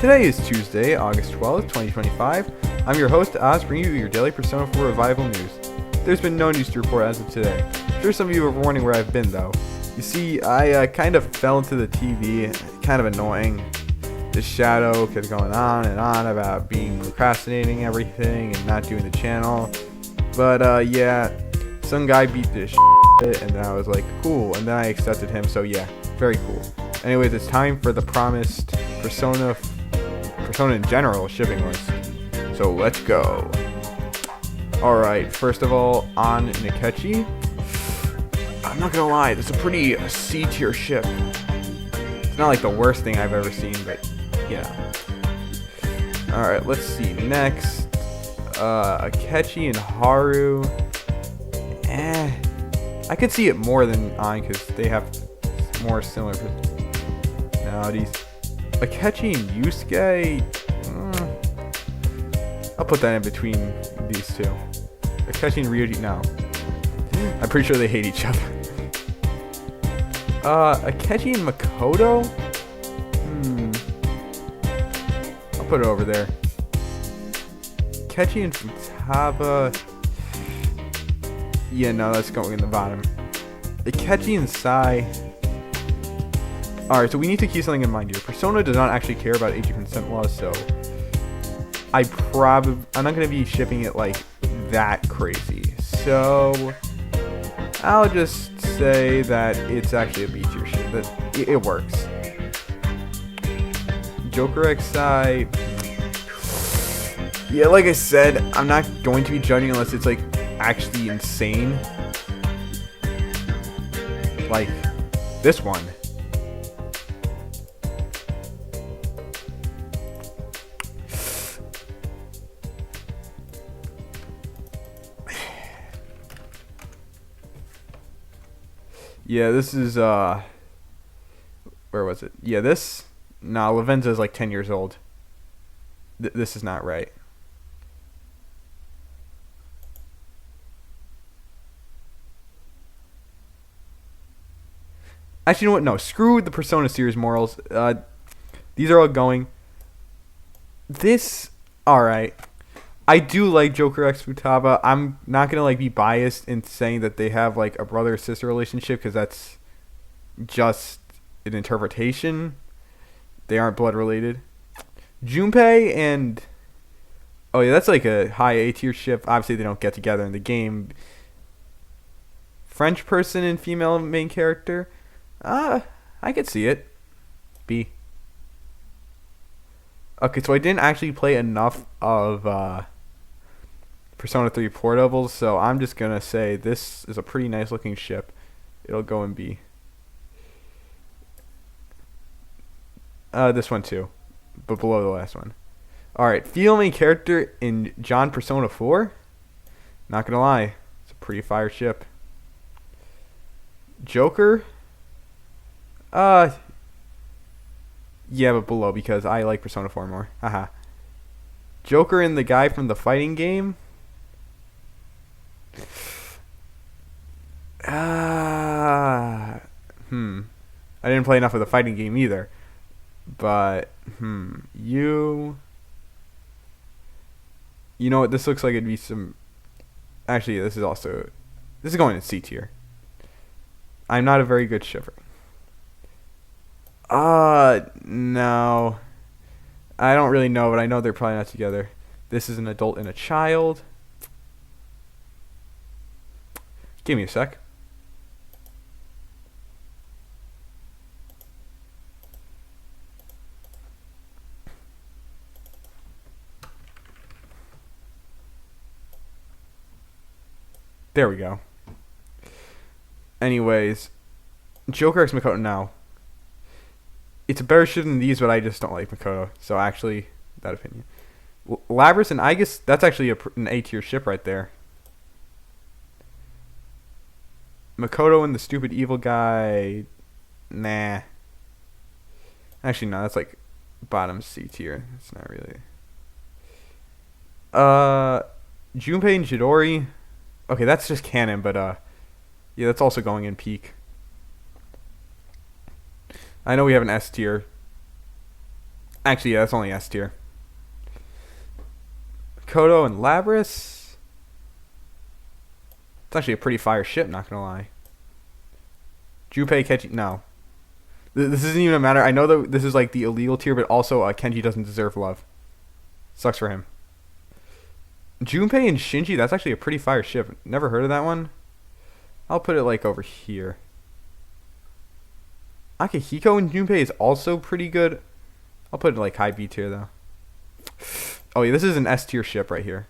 Today is Tuesday, August 12th, 2025. I'm your host, Oz, bringing you your daily Persona 4 Revival news. There's been no news to report as of today. I'm sure some of you are wondering where I've been, though. You see, I kind of fell into the TV, kind of annoying. This shadow kept going on and on about procrastinating everything and not doing the channel. But, yeah, some guy beat this shit, and then I was like, cool, and then I accepted him, so yeah, very cool. Anyways, it's time for the promised Persona in general shipping list. So let's go. Alright, first of all, on Nikechi. I'm not gonna lie, this is a pretty C tier ship. It's not like the worst thing I've ever seen, but yeah. Alright, let's see. Next, Akechi and Haru. I could see it more than on because they have more similar personalities. Akechi and Yusuke, I'll put that in between these two. Akechi and Ryuji, no. I'm pretty sure they hate each other. Akechi and Makoto? I'll put it over there. Akechi and Futaba, yeah, no, that's going in the bottom. Akechi and Sai. Alright, so we need to keep something in mind here. Persona does not actually care about age of consent laws, so I'm not going to be shipping it like that crazy. So I'll just say that it's actually a B tier ship. That it works. Joker XI. Yeah, like I said, I'm not going to be judging unless it's like actually insane. Like this one. Yeah, this is, where was it? Yeah, Lavenza is like 10 years old. This is not right. Actually, you know what? No, screw the Persona series morals. These are all going. Alright. I do like Joker X Futaba. I'm not gonna like be biased in saying that they have like a brother sister relationship because that's just an interpretation. They aren't blood related. Junpei and that's like a high A tier ship. Obviously they don't get together in the game. French person and female main character. I could see it. B. Okay, so I didn't actually play enough of Persona 3 Portables, so I'm just going to say this is a pretty nice looking ship. It'll go in B. This one too, but below the last one. Alright, female main character in John Persona 4. Not going to lie, it's a pretty fire ship. Joker. Yeah, but below because I like Persona 4 more. Haha. Joker and the guy from the fighting game. I didn't play enough of the fighting game either. But you know what? This looks like it'd be some. Actually, this is going in C tier. I'm not a very good shipper. No. I don't really know, but I know they're probably not together. This is an adult and a child. Give me a sec. There we go. Anyways, Joker X Makoto now. It's a better ship than these, but I just don't like Makoto. So actually, that opinion. Labras, and I guess that's actually an A tier ship right there. Makoto and the stupid evil guy. Nah. Actually, no, that's like bottom C tier. It's not really. Junpei and Chidori. Okay, that's just canon, but yeah, that's also going in peak. I know we have an S tier. Actually, yeah, that's only S tier. Kodo and Labris. It's actually a pretty fire ship, not gonna lie. Junpei, Kenji, no. This isn't even a matter. I know that this is like the illegal tier, but also Kenji doesn't deserve love. Sucks for him. Junpei and Shinji, that's actually a pretty fire ship. Never heard of that one. I'll put it like over here. Akihiko and Junpei is also pretty good. I'll put it like high B tier though. Oh yeah, this is an S tier ship right here.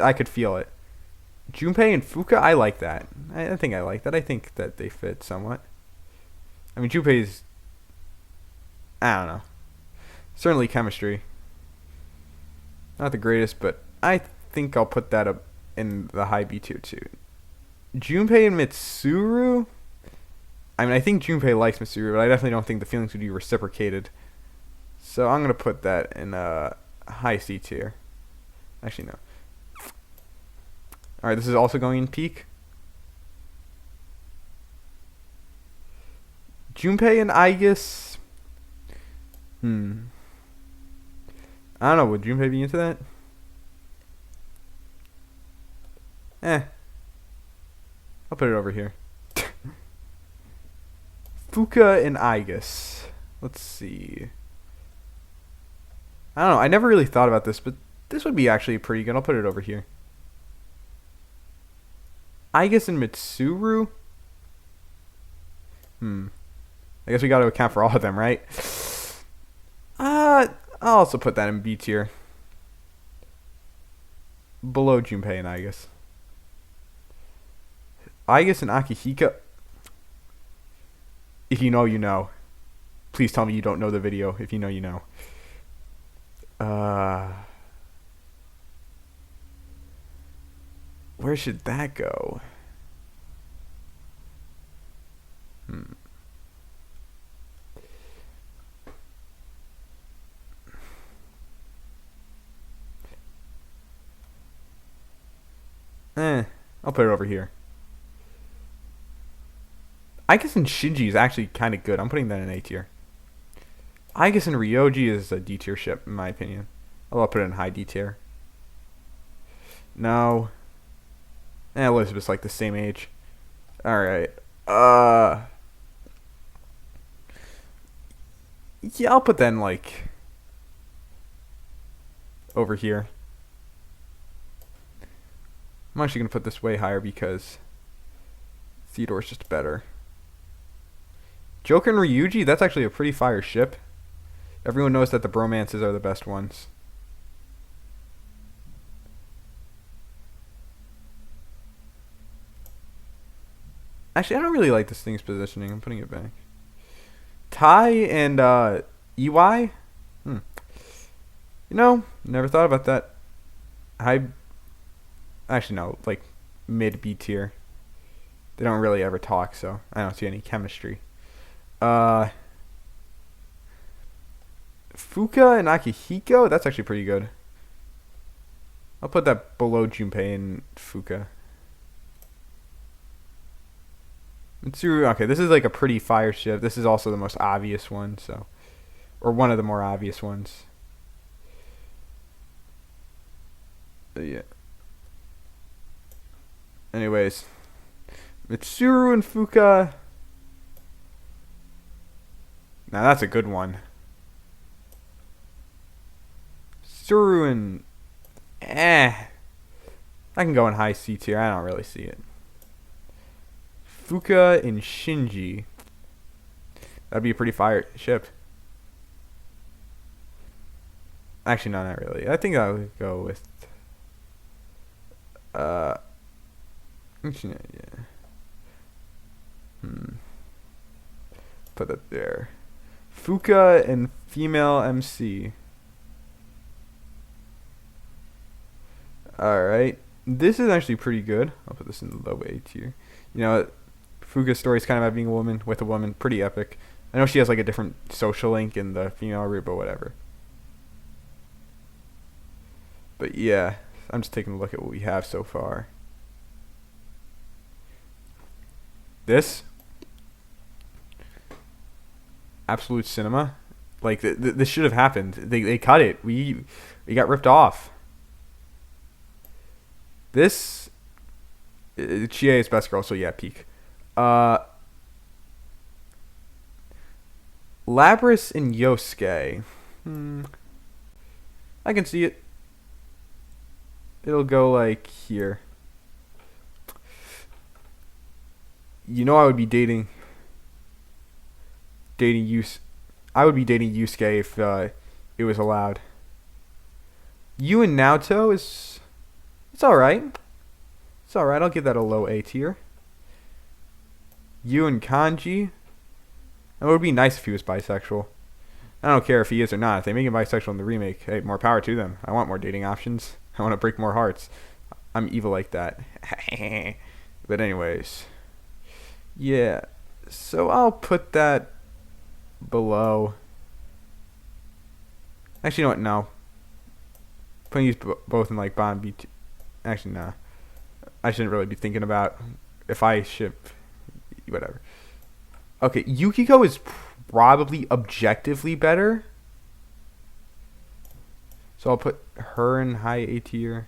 I could feel it. Junpei and Fuka, I like that. I think I like that. I think that they fit somewhat. I mean, Junpei's, I don't know. Certainly chemistry. Not the greatest, but I think I'll put that up in the high B tier too. Junpei and Mitsuru. I mean, I think Junpei likes Mitsuru, but I definitely don't think the feelings would be reciprocated. So I'm gonna put that in a high C tier. Actually, no. All right, this is also going in peak. Junpei and Aigis. I don't know. Would Junpei be into that? I'll put it over here. Fuka and Aigis. Let's see. I don't know. I never really thought about this, but this would be actually pretty good. I'll put it over here. Aigis and Mitsuru. I guess we got to account for all of them, right? I'll also put that in B tier. Below Junpei and Aigis. Aigis and Akihiko. If you know, you know. Please tell me you don't know the video. If you know, you know. Where should that go? I'll put it over here. Aigis and Shinji is actually kind of good. I'm putting that in A tier. Aigis and Ryoji is a D tier ship, in my opinion. I'll put it in high D tier. No. Elizabeth's like the same age. Alright. Yeah, I'll put that in like over here. I'm actually going to put this way higher because Theodore's just better. Joker and Ryuji, that's actually a pretty fire ship. Everyone knows that the bromances are the best ones. Actually, I don't really like this thing's positioning. I'm putting it back. Tai and EY? You know, never thought about that. Actually, no, like mid B tier. They don't really ever talk, so I don't see any chemistry. Fuka and Akihiko, that's actually pretty good. I'll put that below Junpei and Fuka. Mitsuru, okay, this is like a pretty fire ship. This is also the most obvious one, so, or one of the more obvious ones. Yeah. Anyways, Mitsuru and Fuka. Now that's a good one. Mitsuru and I can go in high C tier. I don't really see it. Fuka and Shinji. That'd be a pretty fire ship. Actually, no, not really. I think I would go with actually, yeah. Put that there. Fuka and female MC. Alright. This is actually pretty good. I'll put this in the low A tier. You know, Fuka's story is kind of about being a woman with a woman. Pretty epic. I know she has like a different social link in the female route, but whatever. But yeah, I'm just taking a look at what we have so far. This Absolute Cinema. Like this should have happened. They cut it. We got ripped off. This Chie is best girl, so yeah, peak. Uh, Labris and Yosuke. I can see it. It'll go like here. You know, I would be dating Yus. I would be dating Yusuke if it was allowed. You and Naoto is it's all right. It's all right. I'll give that a low A tier. You and Kanji. It would be nice if he was bisexual. I don't care if he is or not. If they make him bisexual in the remake, hey, more power to them. I want more dating options. I want to break more hearts. I'm evil like that. But anyways, yeah. So I'll put that below. Actually, you know what? No. Putting these both in like bottom B. Actually, nah. I shouldn't really be thinking about if I ship. Whatever. Okay, Yukiko is probably objectively better. So I'll put her in high A tier.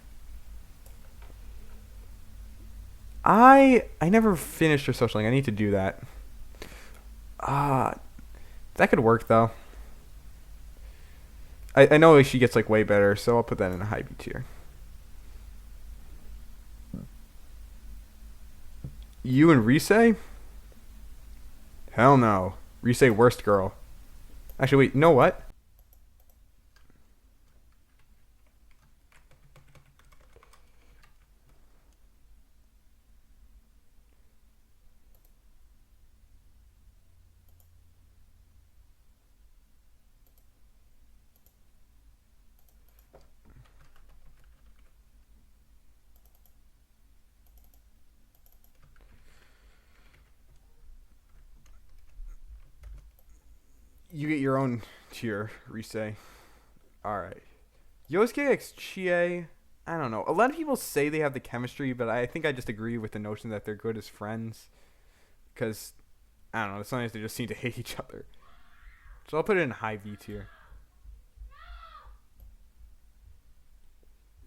I never finished her social link. I need to do that. That could work though. I know she gets like way better, so I'll put that in a high B tier. You and Rise? Hell no. Rise worst girl. Actually, wait, you know what? You get your own tier, Rise. Alright. Yosuke x Chie, I don't know. A lot of people say they have the chemistry, but I think I just agree with the notion that they're good as friends. Because, I don't know, sometimes they just seem to hate each other. So I'll put it in high V tier.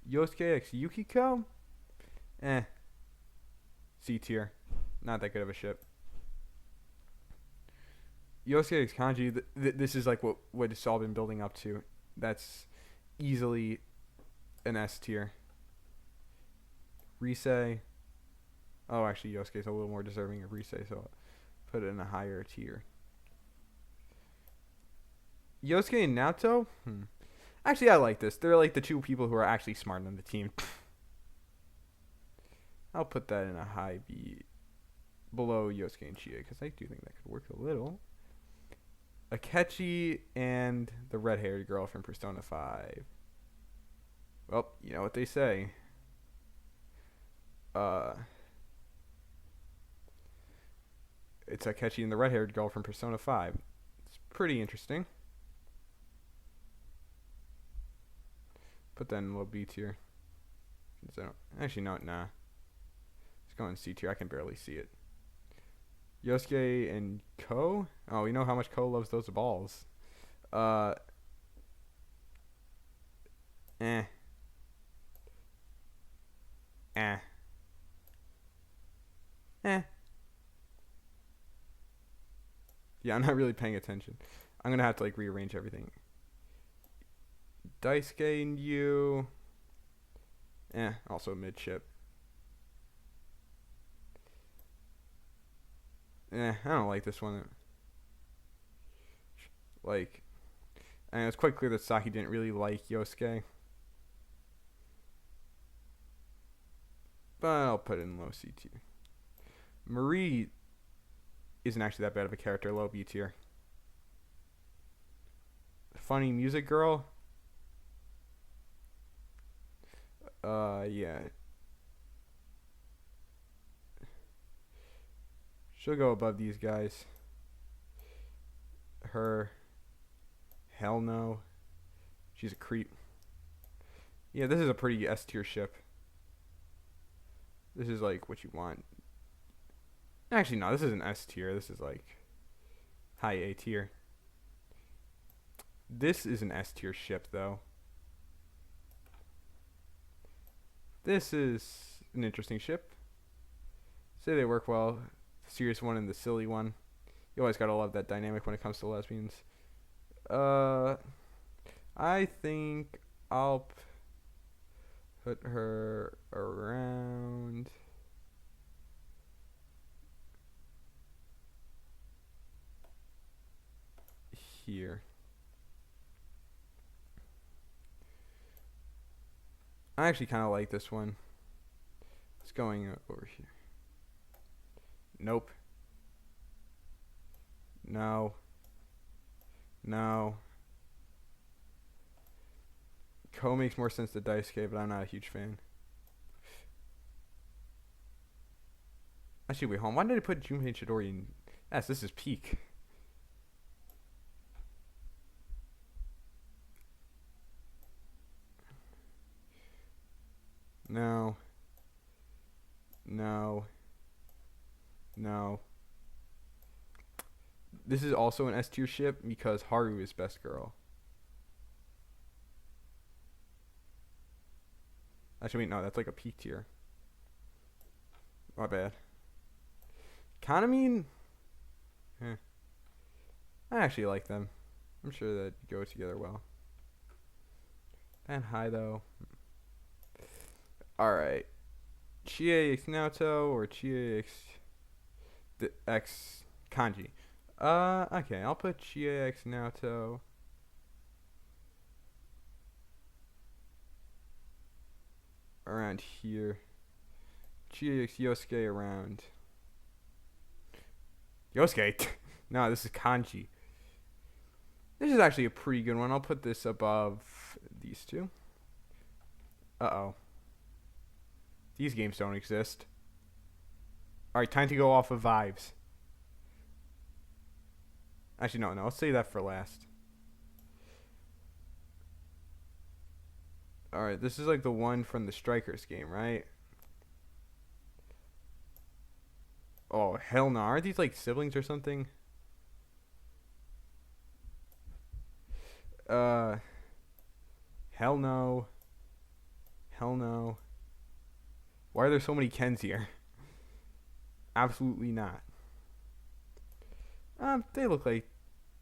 Yosuke x Yukiko? C tier. Not that good of a ship. Yosuke x Kanji, this is like what it's all been building up to. That's easily an S tier. Rise. Oh, actually, Yosuke's a little more deserving of Rise, so I'll put it in a higher tier. Yosuke and Naoto? Actually, I like this. They're like the two people who are actually smart on the team. I'll put that in a high B below Yosuke and Chie, because I do think that could work a little. Akechi and the red-haired girl from Persona 5. Well, you know what they say. It's Akechi and the red-haired girl from Persona 5. It's pretty interesting. Put that in low B tier. Actually, no, nah. Let's go in C tier. I can barely see it. Yosuke and Ko? Oh, we know how much Ko loves those balls. Eh. Yeah, I'm not really paying attention. I'm gonna have to like rearrange everything. Daisuke and you. Also midship. I don't like this one. Like, and it's quite clear that Saki didn't really like Yosuke. But I'll put it in low C tier. Marie isn't actually that bad of a character, low B tier. Funny music girl. Yeah. She'll go above these guys. Her. Hell no. She's a creep. Yeah, this is a pretty S tier ship. This is like what you want. Actually, no, this is an S tier. This is like high A tier. This is an S tier ship, though. This is an interesting ship. Say they work well. The serious one and the silly one. You always gotta love that dynamic when it comes to lesbians. I think I'll put her around here. I actually kind of like this one. It's going over here. Nope. No. No. Ko makes more sense to Daisuke, but I'm not a huge fan. Actually, wait, hold on. Why did I put Junpei Chidori in? Yes, this is peak. No. No. No. This is also an S tier ship because Haru is best girl. Actually, wait, no, that's like a P tier. My bad. Kaname, I actually like them. I'm sure that go together well. And high though. Alright. Chie X Naoto or Chie X Kanji. Okay, I'll put Chie X Naoto. Around here. Chie X Yosuke around. Yosuke? No, this is Kanji. This is actually a pretty good one. I'll put this above these two. Uh-oh. These games don't exist. Alright, time to go off of vibes. Actually, no, I'll save that for last. Alright, this is like the one from the Strikers game, right? Oh, hell no. Aren't these like siblings or something? Hell no. Hell no. Why are there so many Kens here? Absolutely not. They look like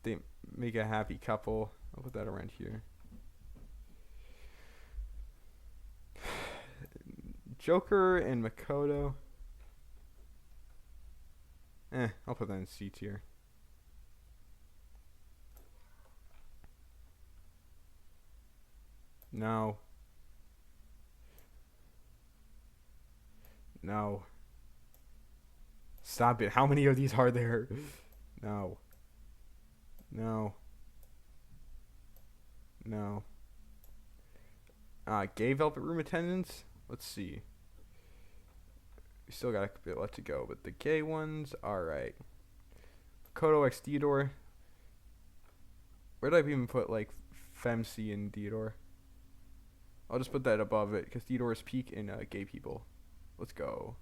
they make a happy couple. I'll put that around here. Joker and Makoto. I'll put that in C tier. No. No. Stop it. How many of these are there? No. No. No. Gay Velvet Room attendants? Let's see. We still got a bit left to go, but the gay ones, alright. Kodo X Theodore. Where did I even put, like, Femc and Theodore? I'll just put that above it, because Theodore is peak in gay people. Let's go.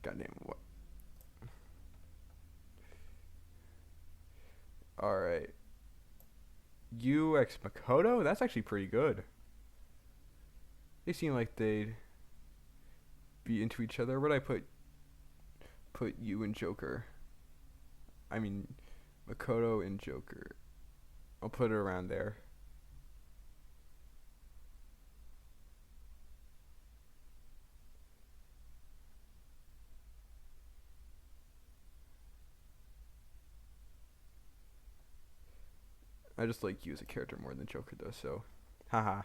Goddamn, what? Alright. UX Makoto? That's actually pretty good. They seem like they'd be into each other. Where'd I put you and Joker? I mean, Makoto and Joker. I'll put it around there. I just like you as a character more than Joker does, so haha.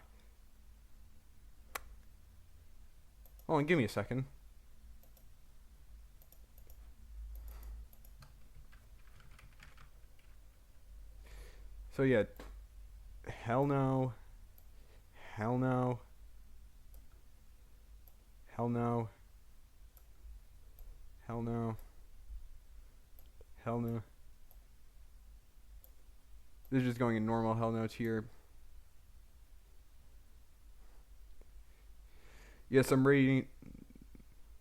Hold on, give me a second. So yeah, hell no, hell no, hell no, hell no, hell no. This is just going in normal hell no tier. Yes, I'm rating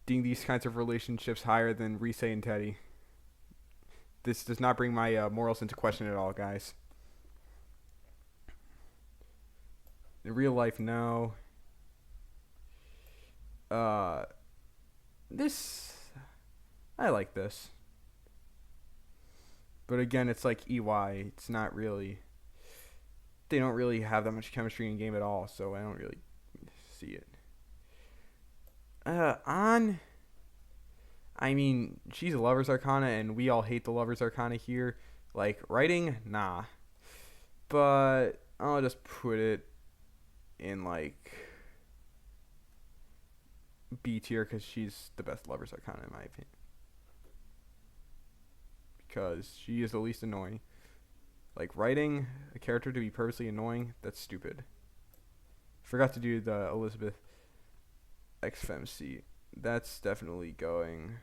these kinds of relationships higher than Rise and Teddy. This does not bring my morals into question at all, guys. In real life, no. This, I like this. But again, it's like EY. It's not really, they don't really have that much chemistry in game at all, so I don't really see it. I mean, she's a Lover's Arcana, and we all hate the Lover's Arcana here. Like, writing? Nah. But I'll just put it in, like, B tier, because she's the best Lover's Arcana, in my opinion. Because she is the least annoying. Like, writing a character to be purposely annoying, that's stupid. Forgot to do the Elizabeth X Femc. That's definitely going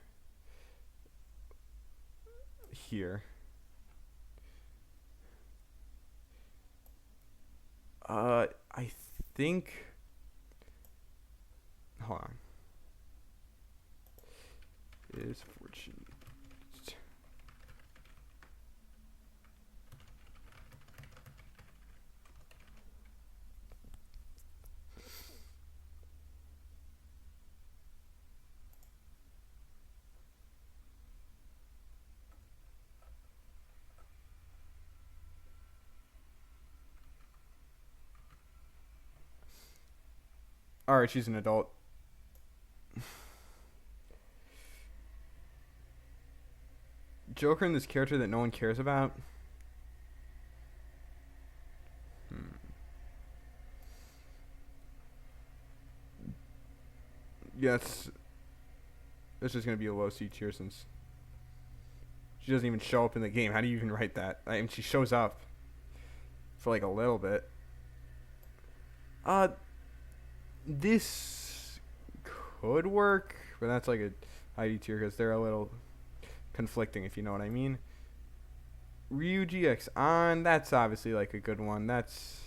here. I think. Hold on. Is fortune. Alright, she's an adult. Joker in this character that no one cares about. Yes. This is going to be a low C tier since she doesn't even show up in the game. How do you even write that? I mean, she shows up for like a little bit. This could work, but that's like a high D tier because they're a little conflicting, if you know what I mean. Ryuji X On, that's obviously like a good one. That's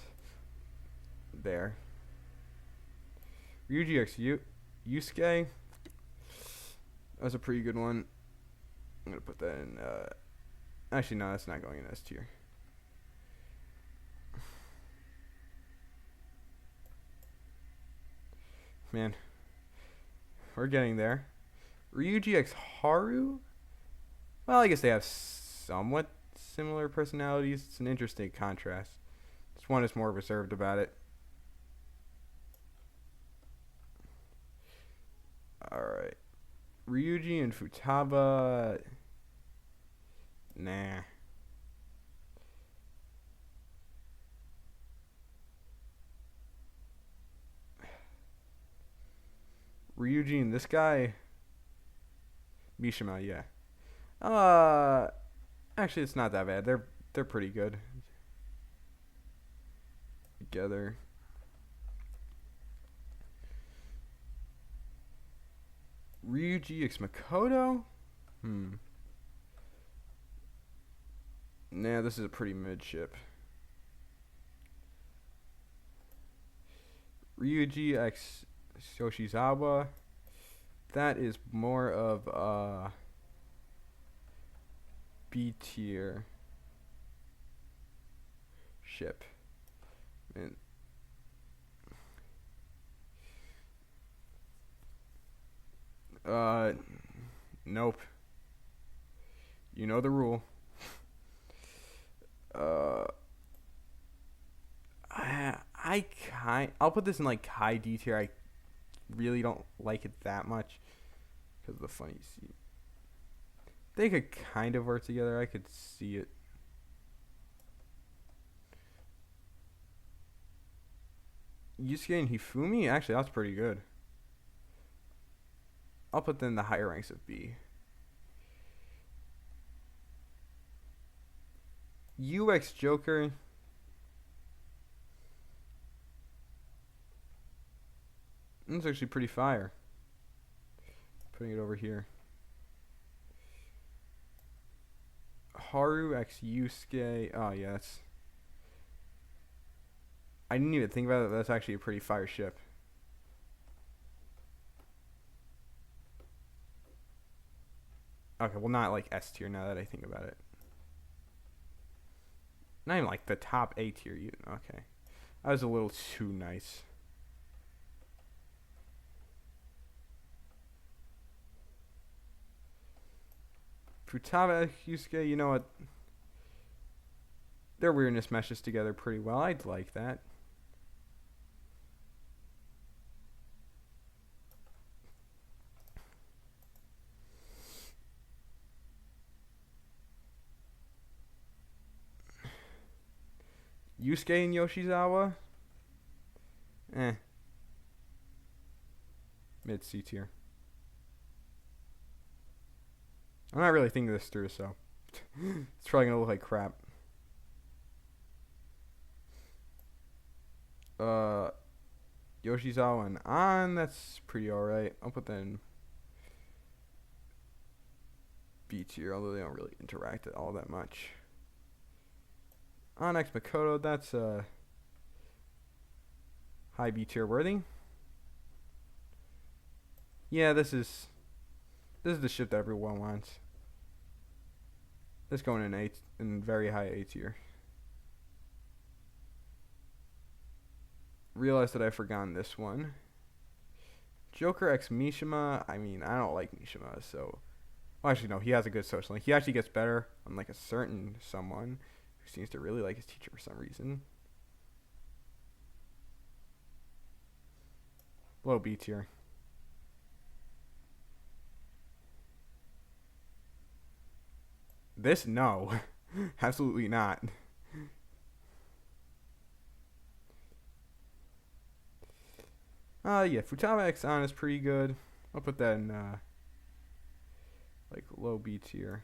there. Ryuji X Yusuke, that was a pretty good one. I'm gonna put that in. Actually, no, that's not going in S tier. Man, we're getting there. Ryuji X Haru. Well, I guess they have somewhat similar personalities. It's an interesting contrast. This one is more reserved about it. Alright. Ryuji and Futaba. Nah. Ryuji and this guy. Mishima, yeah. Actually, it's not that bad. They're pretty good together. Ryuji X Makoto? Nah, this is a pretty mid ship. Ryuji X Yoshizawa. That is more of B tier ship. And nope. You know the rule. I'll put this in like high D tier. I really don't like it that much because of the funny scene. They could kind of work together. I could see it. Yusuke and Hifumi? Actually, that's pretty good. I'll put them in the higher ranks of B. UX Joker. That's actually pretty fire. Putting it over here. Haru X Yusuke. Oh, yeah, I didn't even think about it. That's actually a pretty fire ship. Okay, well, not like S tier now that I think about it. Not even like the top A tier. Okay. That was a little too nice. Futaba, Yusuke, you know what? Their weirdness meshes together pretty well. I'd like that. Yusuke and Yoshizawa? Mid C tier. I'm not really thinking this through, so it's probably gonna look like crap. Yoshizawa and An, that's pretty alright. I'll put that in B tier, although they don't really interact at all that much. On X Makoto, that's high B tier worthy. Yeah, this is the ship that everyone wants. This going in very high A tier. Realized that I've forgotten this one. Joker X Mishima. I mean, I don't like Mishima, so. Well, actually, no, he has a good social link. He actually gets better on like a certain someone who seems to really like his teacher for some reason. Low B tier. This, no. Absolutely not. Yeah, Futaba X On is pretty good. I'll put that in, like, low B tier.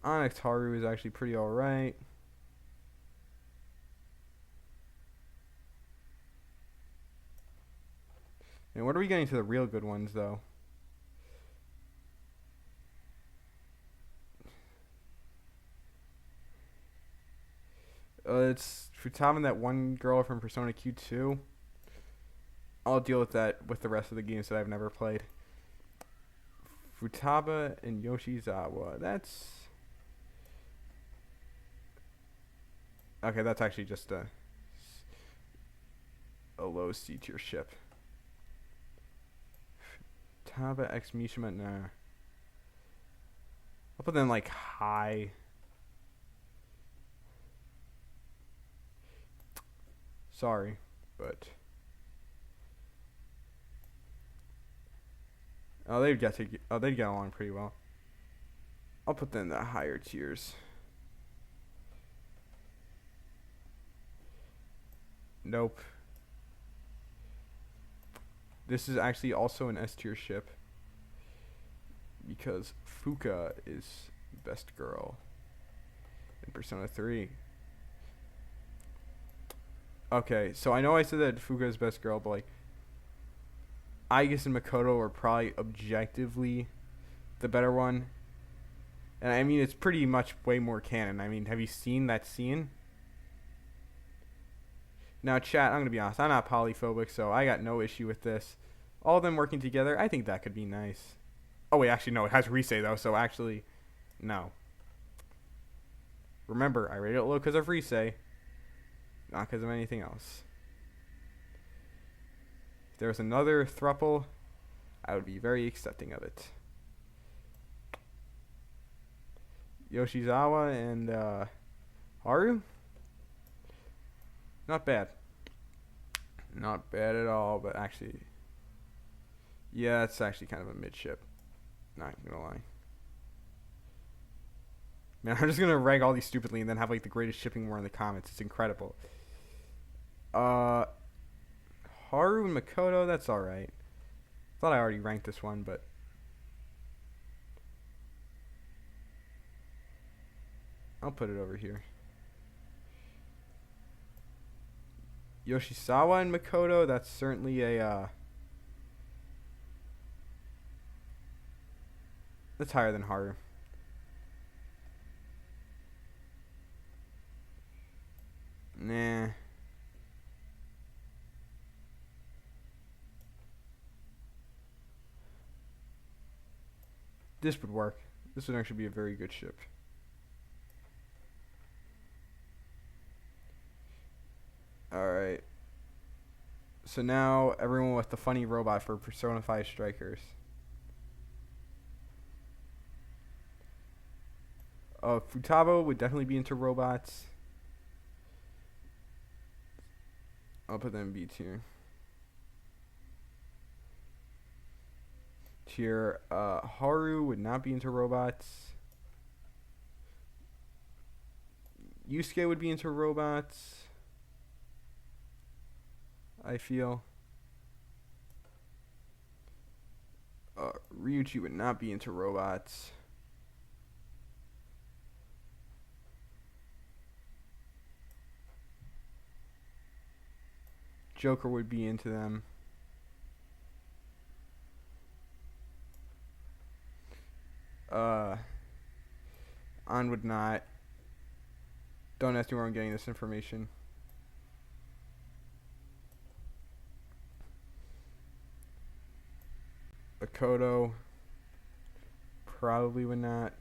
Onyx Haru is actually pretty alright. And what are we getting to the real good ones, though? It's Futaba and that one girl from Persona Q2. I'll deal with that with the rest of the games that I've never played. Futaba and Yoshizawa. That's... Okay, that's actually just a low C tier ship. Futaba X Mishima, nah. I'll put them like high. Sorry, but they'd get along pretty well. I'll put them in the higher tiers. Nope. This is actually also an S tier ship because Fuka is best girl in Persona 3. Okay, so I know I said that Fuka is best girl, but like Aigis and Makoto are probably objectively the better one. And I mean, it's pretty much way more canon. I mean, have you seen that scene? Now, chat, I'm going to be honest. I'm not polyphobic, so I got no issue with this. All of them working together, I think that could be nice. Oh, wait, actually, no. It has Rise, though, so actually, no. Remember, I rated it low because of Rise, not because of anything else. If there was another thruple, I would be very accepting of it. Yoshizawa and Haru? Not bad. Not bad at all, but actually... Yeah, it's actually kind of a mid-ship. Not gonna lie. Man, I'm just gonna rank all these stupidly and then have like the greatest shipping war in the comments. It's incredible. Haru and Makoto, that's alright. Thought I already ranked this one, but... I'll put it over here. Yoshizawa and Makoto, that's certainly a, that's higher than Haru. Nah. This would work. This would actually be a very good ship. Alright. So now everyone with the funny robot for Persona 5 Strikers. Futaba would definitely be into robots. I'll put them in B tier. Haru would not be into robots. Yusuke would be into robots, I feel. Ryuichi would not be into robots. Joker would be into them. An would not. Don't ask me where I'm getting this information. Makoto probably would not.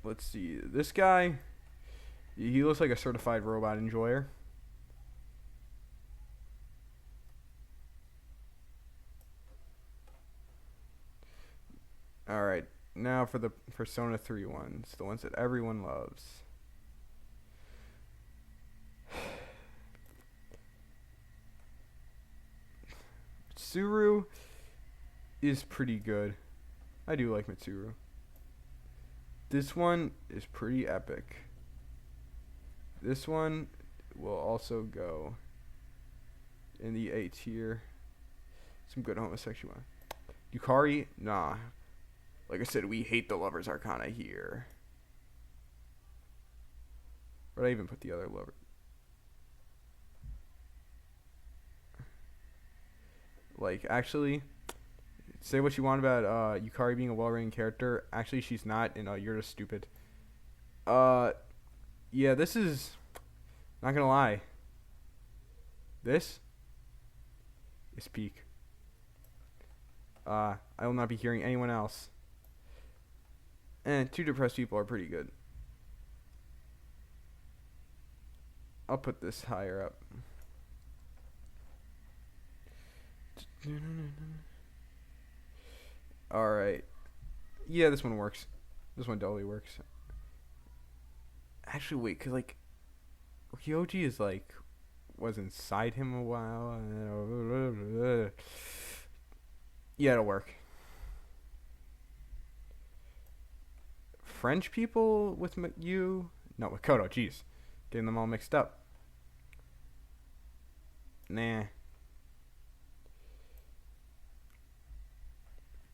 Let's see. This guy, he looks like a certified robot enjoyer. Alright, now for the Persona 3 ones, the ones that everyone loves. Mitsuru is pretty good. I do like Mitsuru. This one is pretty epic. This one will also go in the A tier. Some good homosexual. Yukari, nah. Like I said, we hate the Lover's Arcana here. Where'd I even put the other lover? Like, actually, say what you want about Yukari being a well-written character. Actually, she's not, and you're just stupid. Yeah, this is... Not gonna lie. This is peak. I will not be hearing anyone else. And two depressed people are pretty good. I'll put this higher up. Alright. Yeah, this one works. This one totally works. Actually, wait, because, like, Ryoji is, like, was inside him a while. Yeah, it'll work. French people with you? No, with Kodo, jeez. Getting them all mixed up. Nah.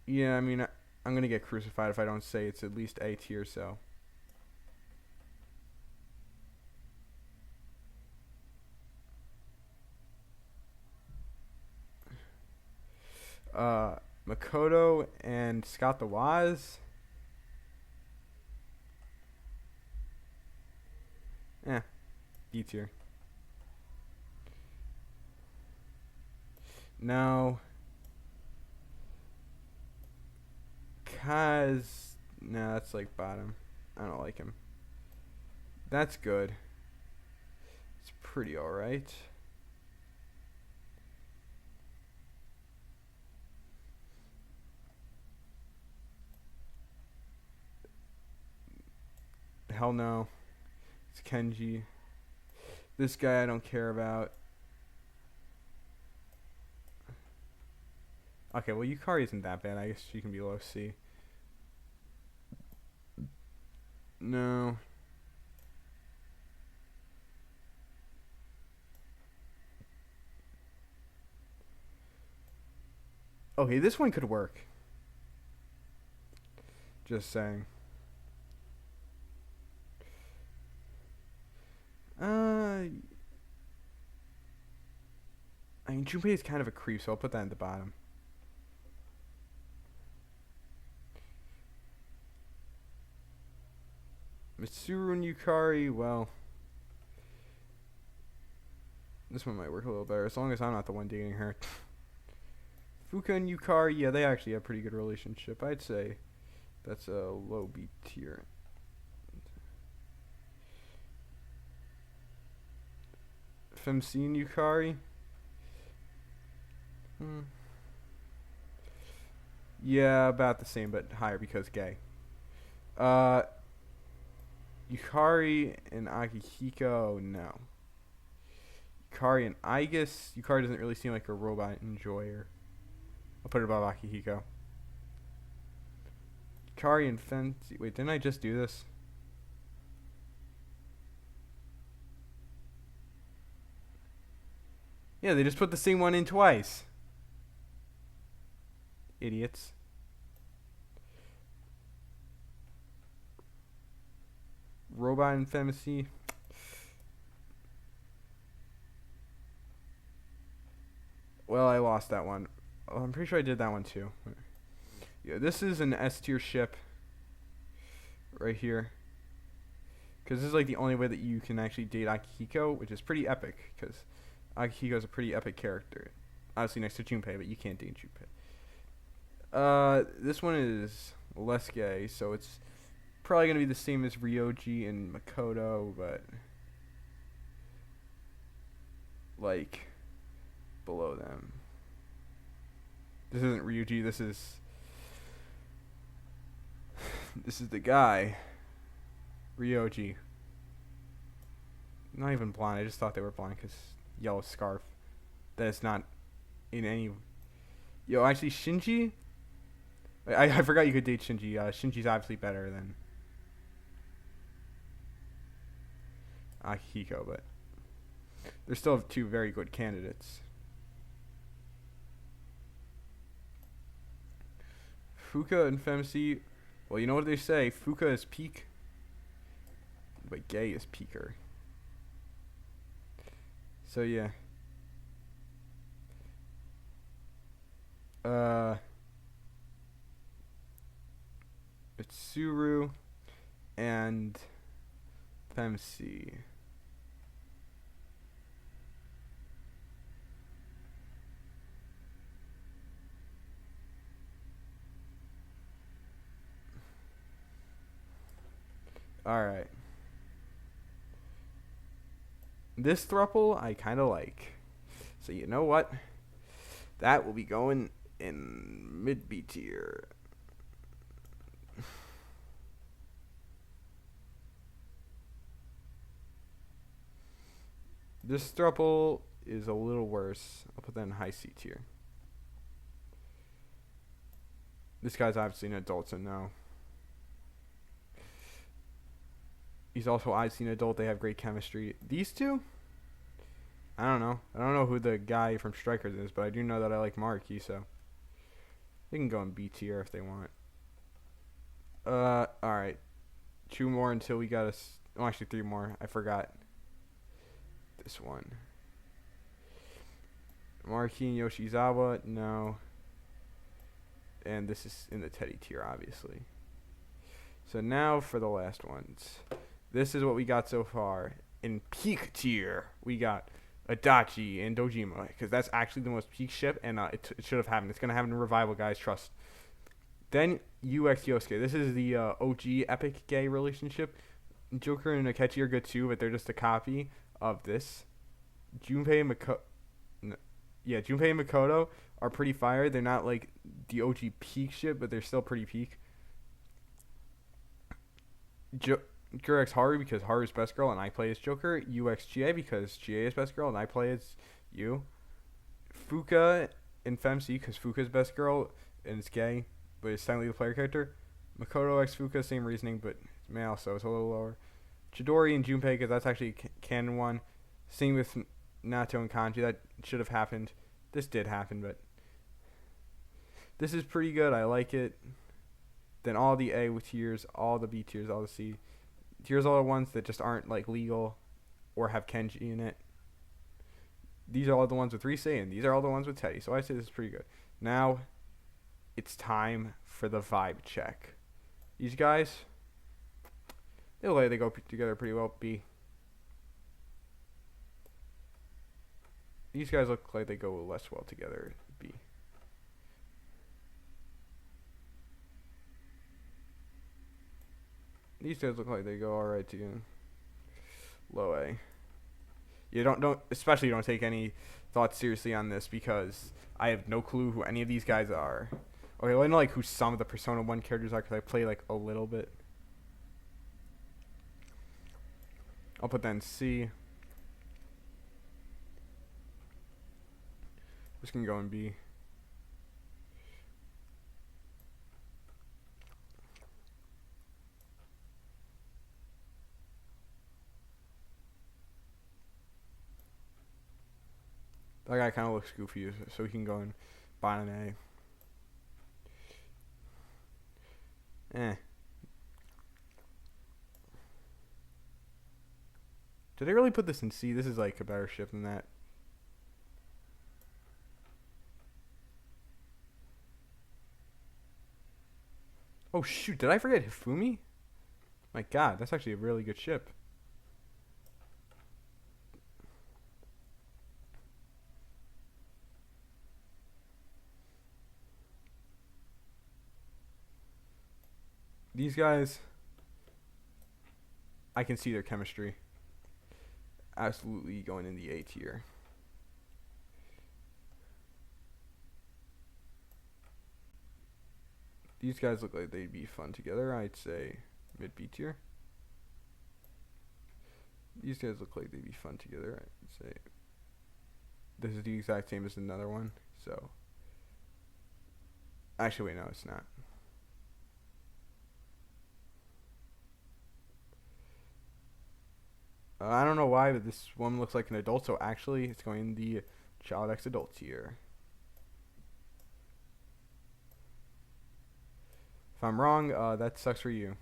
Yeah, I mean, I'm going to get crucified if I don't say it's at least A tier, so. Makoto and Scott the Woz. D tier. No. Kaz. No, that's like bottom. I don't like him. That's good. It's pretty alright. Hell no. It's Kenji. This guy I don't care about. Okay, well, Yukari isn't that bad. I guess she can be low C. No. Okay, this one could work. Just saying. I mean, Junpei is kind of a creep, so I'll put that at the bottom. Mitsuru and Yukari, well, this one might work a little better, as long as I'm not the one dating her. Fuka and Yukari, yeah, they actually have a pretty good relationship. I'd say that's a low B tier. FMC and Yukari. Yeah, about the same, but higher because gay. Uh, Yukari and Akihiko, no. Yukari and Aigis. Yukari doesn't really seem like a robot enjoyer. I'll put it above Akihiko. Yukari and Fenty. Wait, didn't I just do this? Yeah, they just put the same one in twice. Idiots. Robot and Femacy. Well, I lost that one. Oh, I'm pretty sure I did that one too. Yeah, this is an S tier ship. Right here. Because this is like the only way that you can actually date Akihiko, which is pretty epic. Because Akihiko is a pretty epic character. Obviously next to Junpei, but you can't date Junpei. This one is less gay, so it's probably going to be the same as Ryoji and Makoto, but like below them. This isn't Ryuji, this is the guy. Ryoji. Not even blonde, I just thought they were blonde because yellow scarf. That is not in any... Yo, actually, Shinji? I forgot you could date Shinji. Shinji's obviously better than Akihiko, but they're still two very good candidates. Fuka and Femc. Well, you know what they say. Fuka is peak, but gay is peaker. So yeah. It's Suru and Femc. Alright. This thruple I kind of like. So you know what? That will be going in mid B tier. This thruple is a little worse. I'll put that in high C tier. This guy's obviously an adult, so no. He's also obviously an adult. They have great chemistry. These two? I don't know. I don't know who the guy from Strikers is, but I do know that I like Marky, so they can go in B tier if they want. Alright. 2 more until we got us. Oh, actually 3 more. I forgot this one. Marky and Yoshizawa, no. And this is in the Teddy tier, obviously. So now for the last ones. This is what we got so far. In peak tier, we got Adachi and Dojima, because that's actually the most peak ship, and it should have happened. It's going to happen in Revival, guys, trust. Then UX Yosuke. This is the OG epic gay relationship. Joker and Akechi are good too, but they're just a copy of this. Junpei and Junpei and Makoto are pretty fire. They're not like the OG peak ship, but they're still pretty peak. Joker X Haru because Haru's best girl and I play as Joker. UX GA because GA is best girl and I play as you. Fuka and Femc because Fuka's best girl and it's gay, but it's technically the player character. Makoto X Fuka, same reasoning, but it's male, so it's a little lower. Chidori and Junpei because that's actually canon one. Same with Nato and Kanji. That should have happened. This did happen, but this is pretty good. I like it. Then all the A tiers, all the B tiers, all the C tiers, all the ones that just aren't like legal or have Kenji in it. These are all the ones with Rise, and these are all the ones with Teddy. So I say this is pretty good. Now it's time for the vibe check. These guys, they look like they go together pretty well. B. These guys look like they go less well together. B. These guys look like they go alright together. Low A. You don't especially don't take any thoughts seriously on this because I have no clue who any of these guys are. Okay, well, I know like who some of the Persona 1 characters are because I play like a little bit. I'll put that in C. This can go in B. That guy kind of looks goofy, so he can go in bottom A. Did I really put this in C? This is like a better ship than that. Oh shoot, did I forget Hifumi? My god, that's actually a really good ship. These guys, I can see their chemistry. Absolutely going in the A tier. These guys look like they'd be fun together. I'd say mid B tier. These guys look like they'd be fun together. I'd say this is the exact same as another one. So actually, wait, no, it's not. I don't know why, but this one looks like an adult. So actually, it's going in the Child X adult tier. If I'm wrong, that sucks for you.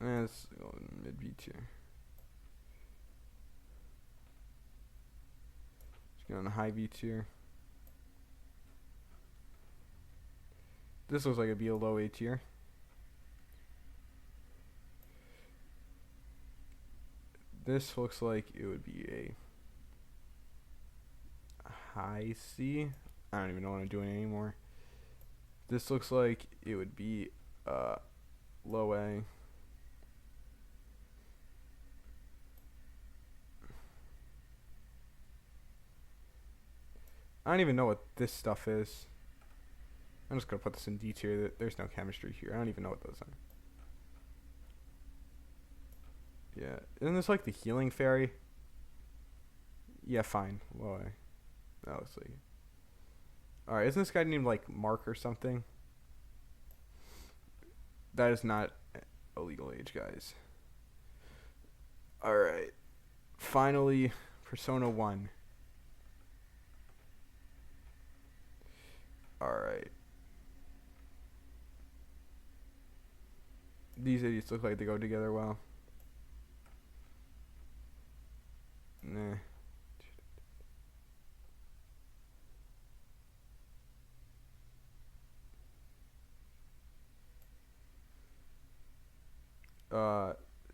Let's go mid B tier. Let's go on the high B tier. This looks like it'd be a low A tier. This looks like it would be a high C. I don't even know what I'm doing anymore. This looks like it would be low A. I don't even know what this stuff is. I'm just gonna put this in D tier. There's no chemistry here. I don't even know what those are. Yeah, isn't this like the healing fairy? Yeah, fine. Low A. That looks like it. Alright, isn't this guy named like Mark or something? That is not a legal age, guys. Alright. Finally, Persona 1. Alright. These idiots look like they go together well. Nah.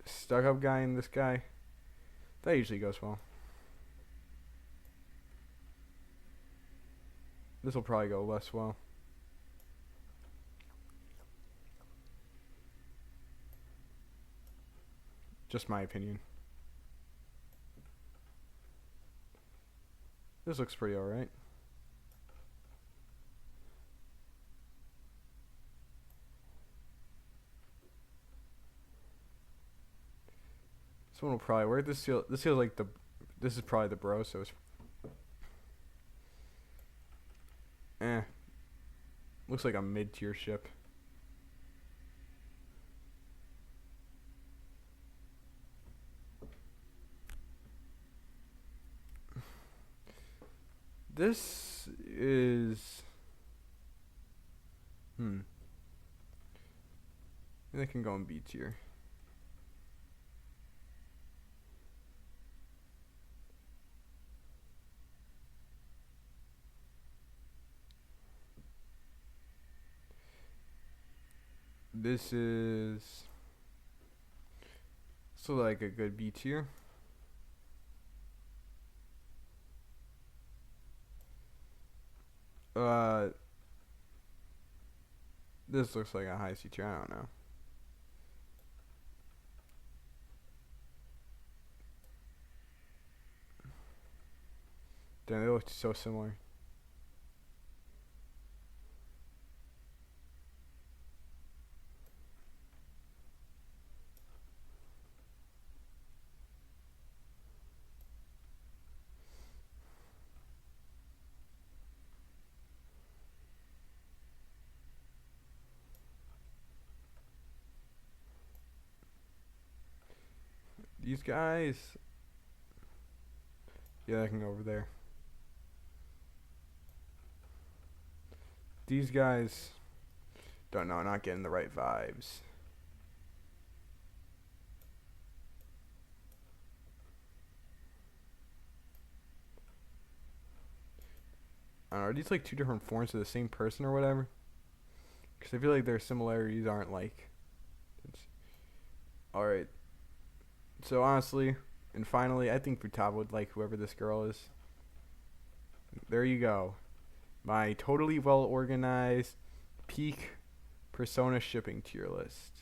Stuck up guy and this guy. That usually goes well. This will probably go less well. Just my opinion. This looks pretty alright. This one will probably work. This feels like this is probably the bro, so it's looks like a mid-tier ship. This is I can go in B tier. This is So like a good B tier. Uh, this looks like a high C tier. I don't know. Damn, they look so similar. These guys, yeah, I can go over there. These guys, don't know, not getting the right vibes. I don't know, are these like two different forms of the same person or whatever? Because I feel like their similarities aren't like. Alright. So honestly, and finally, I think Futaba would like whoever this girl is. There you go. My totally well organized peak Persona shipping tier list.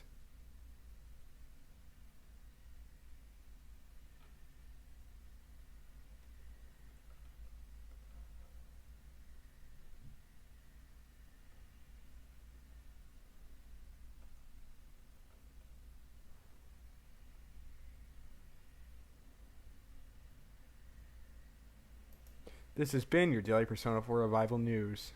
This has been your Daily Persona 4 Revival News.